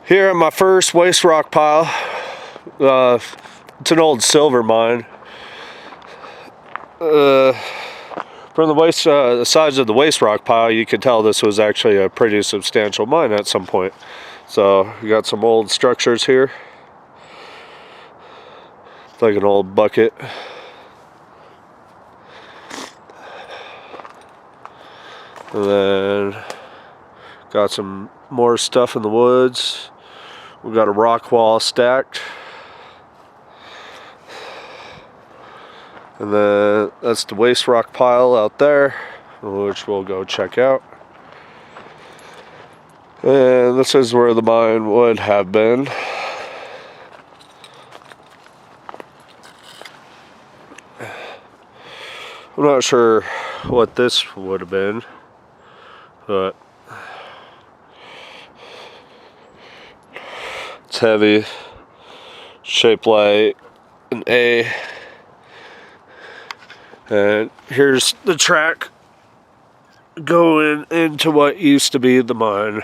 Here at my first waste rock pile. It's an old silver mine. From the size of the waste rock pile, you could tell this was actually a pretty substantial mine at some point. So we got some old structures here. It's like an old bucket. And then got some more stuff in the woods. We got a rock wall stacked. And then that's the waste rock pile out there, which we'll go check out. And this is where the mine would have been. I'm not sure what this would have been, but it's heavy, shaped like an A. And here's the track going into what used to be the mine.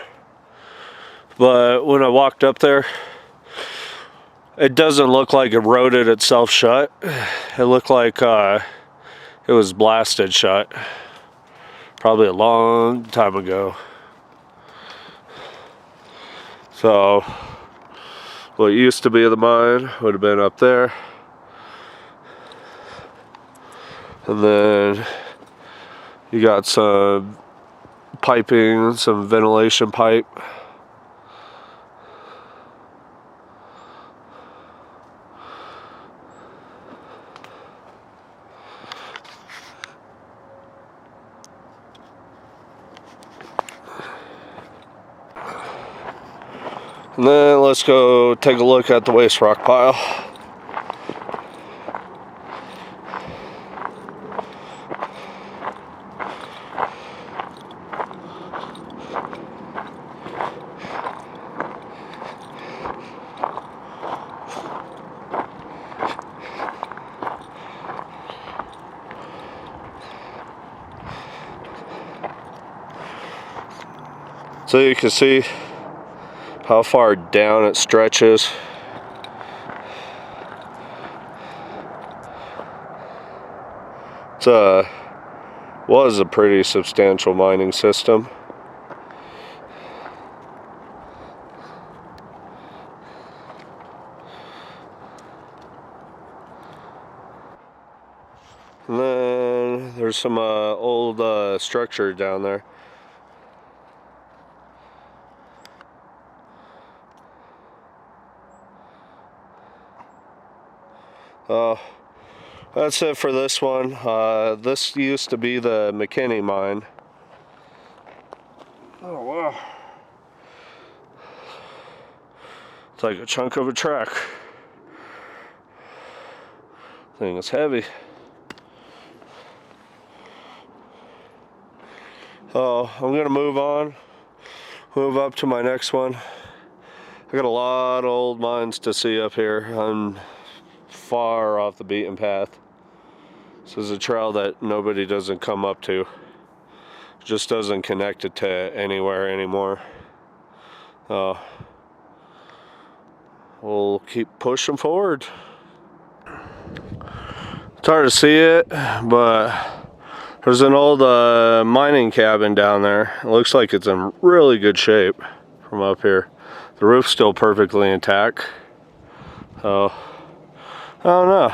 But when I walked up there, it doesn't look like it roded itself shut. It looked like it was blasted shut. Probably a long time ago. So what used to be the mine would have been up there. And then you got some piping, some ventilation pipe. And then let's go take a look at the waste rock pile. So you can see how far down it stretches. It was a pretty substantial mining system. And then there's some old structure down there. That's it for this one. This used to be the McKinney mine. Oh wow. It's like a chunk of a track. Thing is heavy. So I'm gonna move up to my next one. I got a lot of old mines to see up here. I'm far off the beaten path. This is a trail that nobody doesn't come up to. It just doesn't connect it to anywhere anymore. We'll keep pushing forward. It's hard to see it, but there's an old mining cabin down there. It looks like it's in really good shape from up here. The roof's still perfectly intact. So I don't know.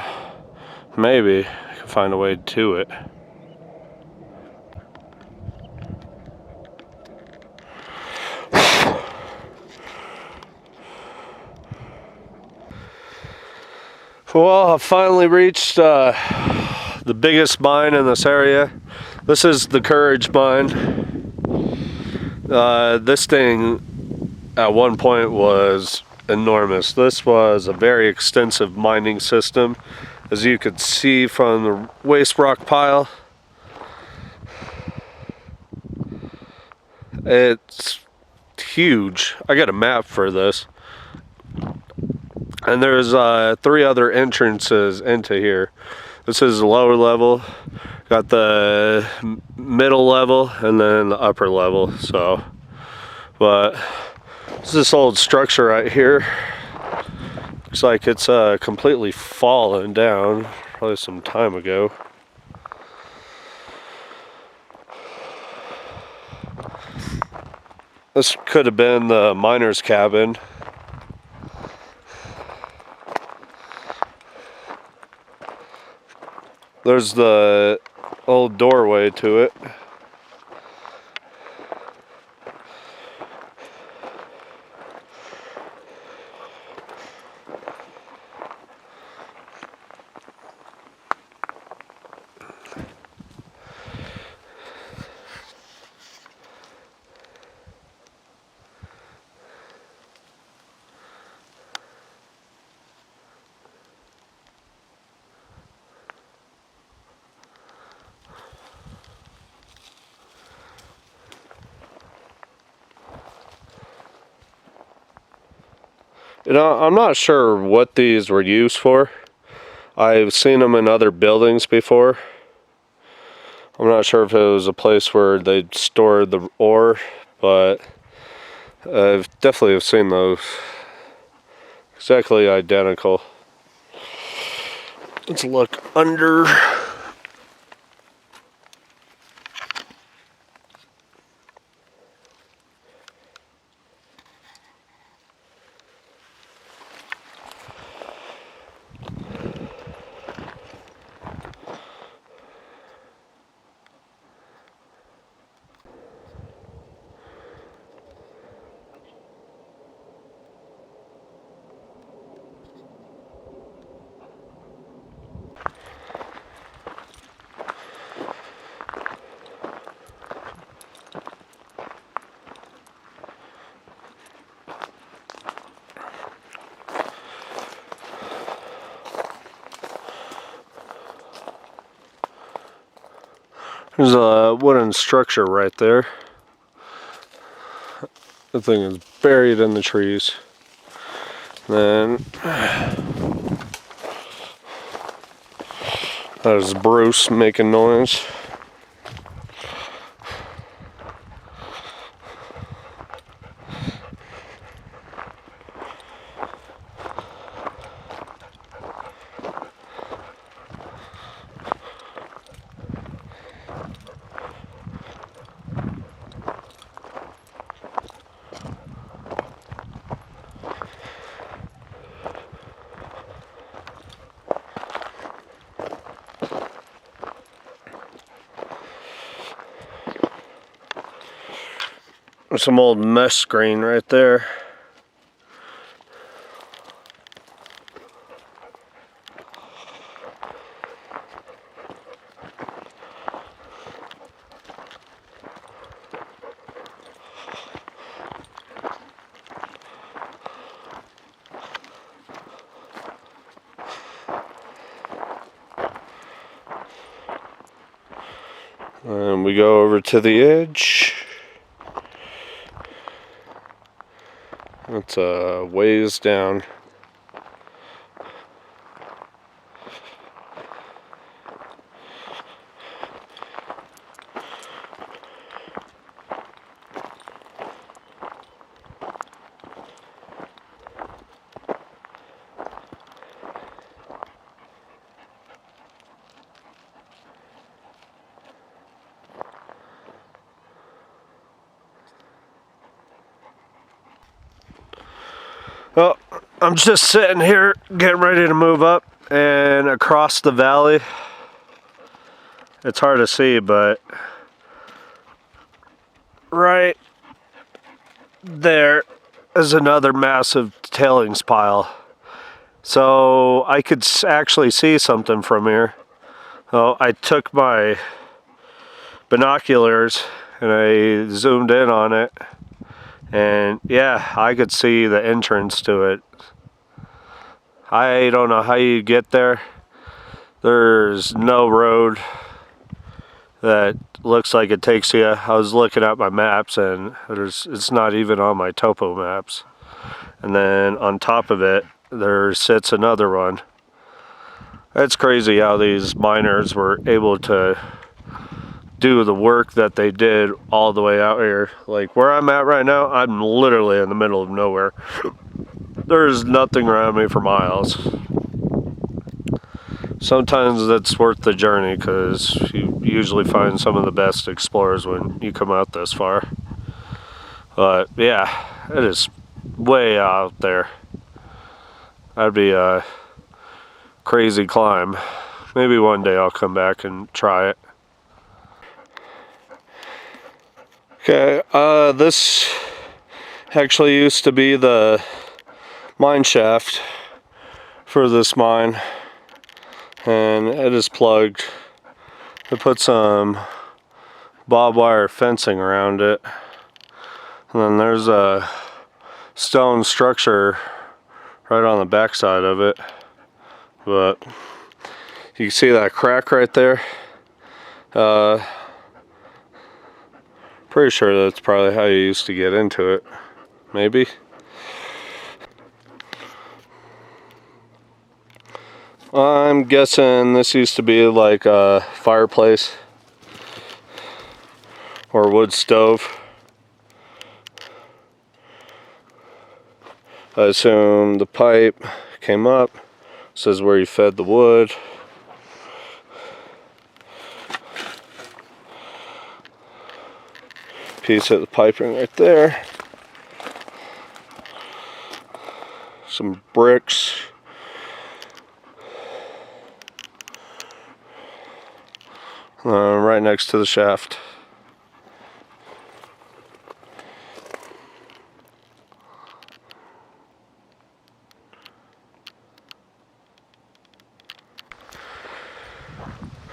Maybe I can find a way to it. Well, I've finally reached the biggest mine in this area. This is the Courage mine. This thing at one point was enormous. This was a very extensive mining system, as you could see from the waste rock pile. It's huge. I got a map for this. And there's 3 other entrances into here. This is the lower level, got the middle level, and then the upper level. So, but There's this old structure right here. Looks like it's completely fallen down, probably some time ago. This could have been the miner's cabin. There's the old doorway to it. You know, I'm not sure what these were used for. I've seen them in other buildings before. I'm not sure if it was a place where they stored the ore, but I've definitely have seen those. Exactly identical. Let's look under. There's a wooden structure right there. The thing is buried in the trees. Then there's Bruce making noise. There's some old mesh screen right there. And we go over to the edge. It's a ways down. Well, I'm just sitting here getting ready to move up, and across the valley, it's hard to see, but right there is another massive tailings pile. So I could actually see something from here. So I took my binoculars and I zoomed in on it. And yeah, I could see the entrance to it. I don't know how you get there. There's no road that looks like it takes you. I was looking at my maps and it's not even on my topo maps. And then on top of it, there sits another one. It's crazy how these miners were able to do the work that they did all the way out here. Like where I'm at right now, I'm literally in the middle of nowhere. There's nothing around me for miles. Sometimes that's worth the journey because you usually find some of the best explorers when you come out this far. But yeah, it is way out there. That'd be a crazy climb. Maybe one day I'll come back and try it. Okay, this actually used to be the mine shaft for this mine, and it is plugged. They put some barbed wire fencing around it, and then there's a stone structure right on the back side of it, but you can see that crack right there. Pretty sure that's probably how you used to get into it, maybe. I'm guessing this used to be like a fireplace or wood stove. I assume the pipe came up. This is where you fed the wood. Piece of the piping right there. Some bricks. Right next to the shaft.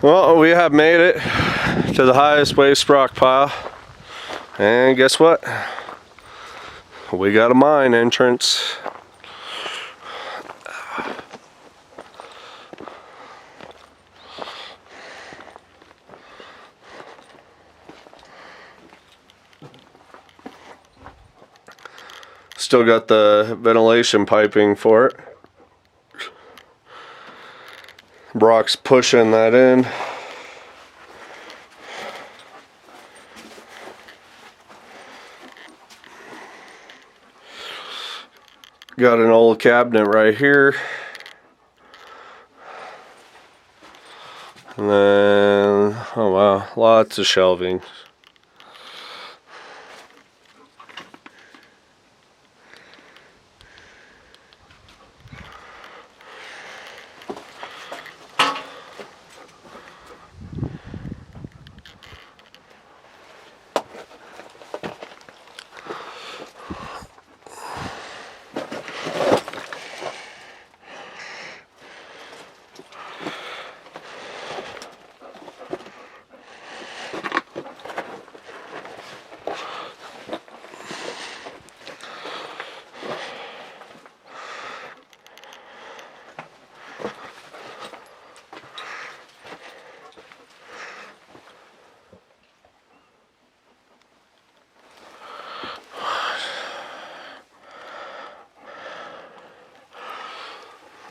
Well, we have made it to the highest waste rock pile. And guess what? We got a mine entrance. Still got the ventilation piping for it. Brock's pushing that in. Got an old cabinet right here. And then, oh wow, lots of shelving.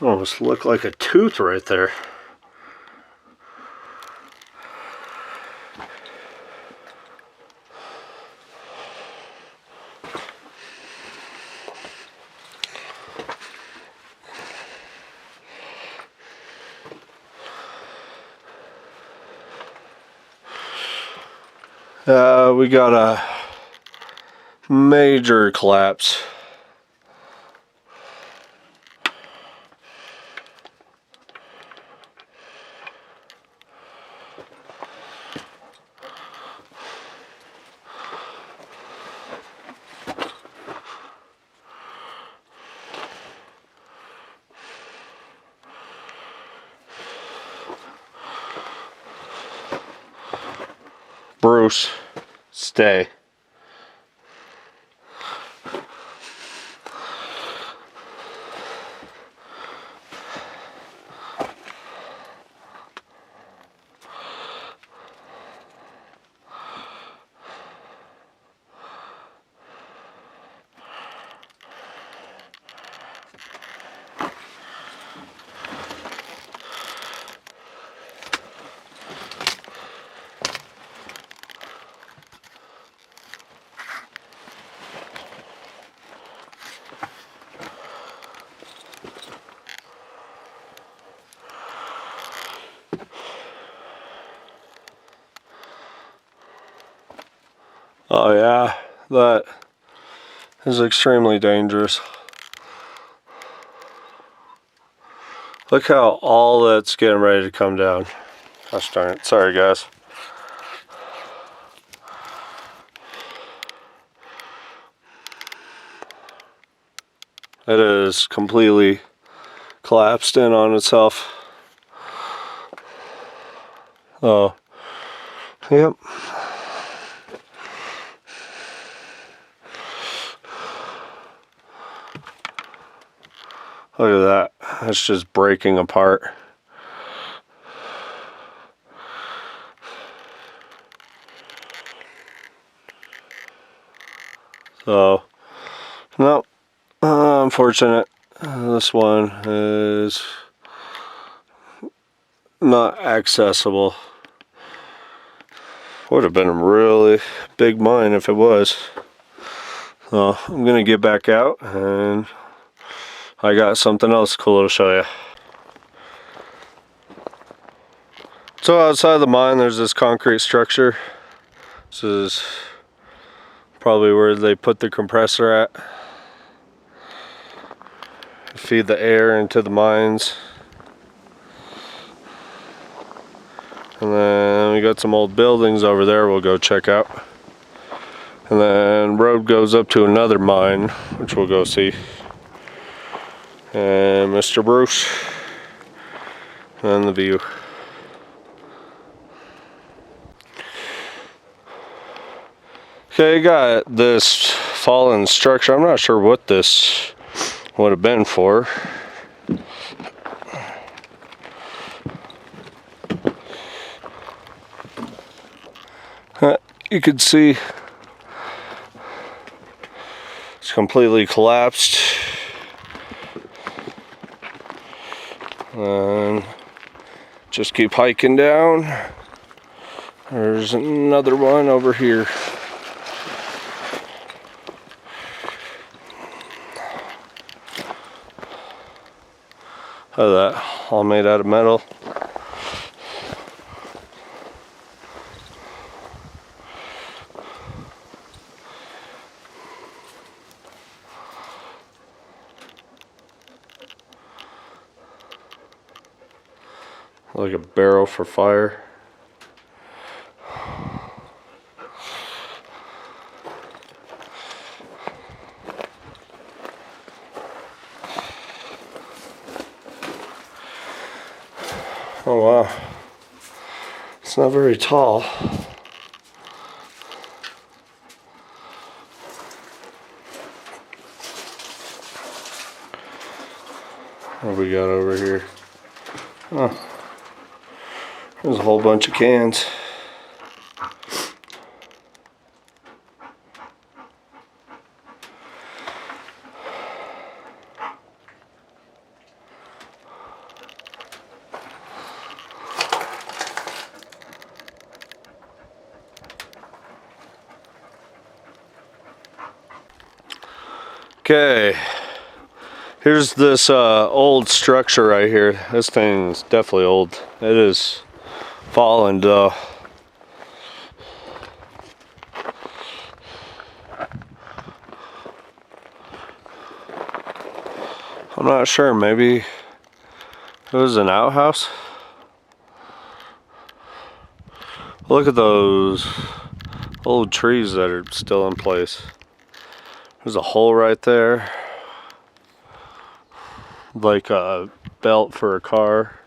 Almost look like a tooth right there. We got a major collapse. Bruce, stay. Oh yeah, that is extremely dangerous. Look how all that's getting ready to come down. Gosh darn it. Sorry guys. It is completely collapsed in on itself. Oh, yep. Look at that. That's just breaking apart. So, no, unfortunate. This one is not accessible. Would have been a really big mine if it was. So I'm gonna get back out and I got something else cool to show you. So outside the mine there's this concrete structure. This is probably where they put the compressor at. Feed the air into the mines. And then we got some old buildings over there we'll go check out. And then road goes up to another mine, which we'll go see. And Mr. Bruce. And the view. Okay, got this fallen structure. I'm not sure what this would have been for. You can see it's completely collapsed. And just keep hiking down. There's another one over here. Look at that, all made out of metal. Like a barrel for fire. Oh wow, it's not very tall. What do we got over here? Oh, there's a whole bunch of cans. Okay, here's this old structure right here. This thing is definitely old. It is fallen though. I'm not sure, maybe it was an outhouse. Look at those old trees that are still in place. There's a hole right there, like a belt for a car.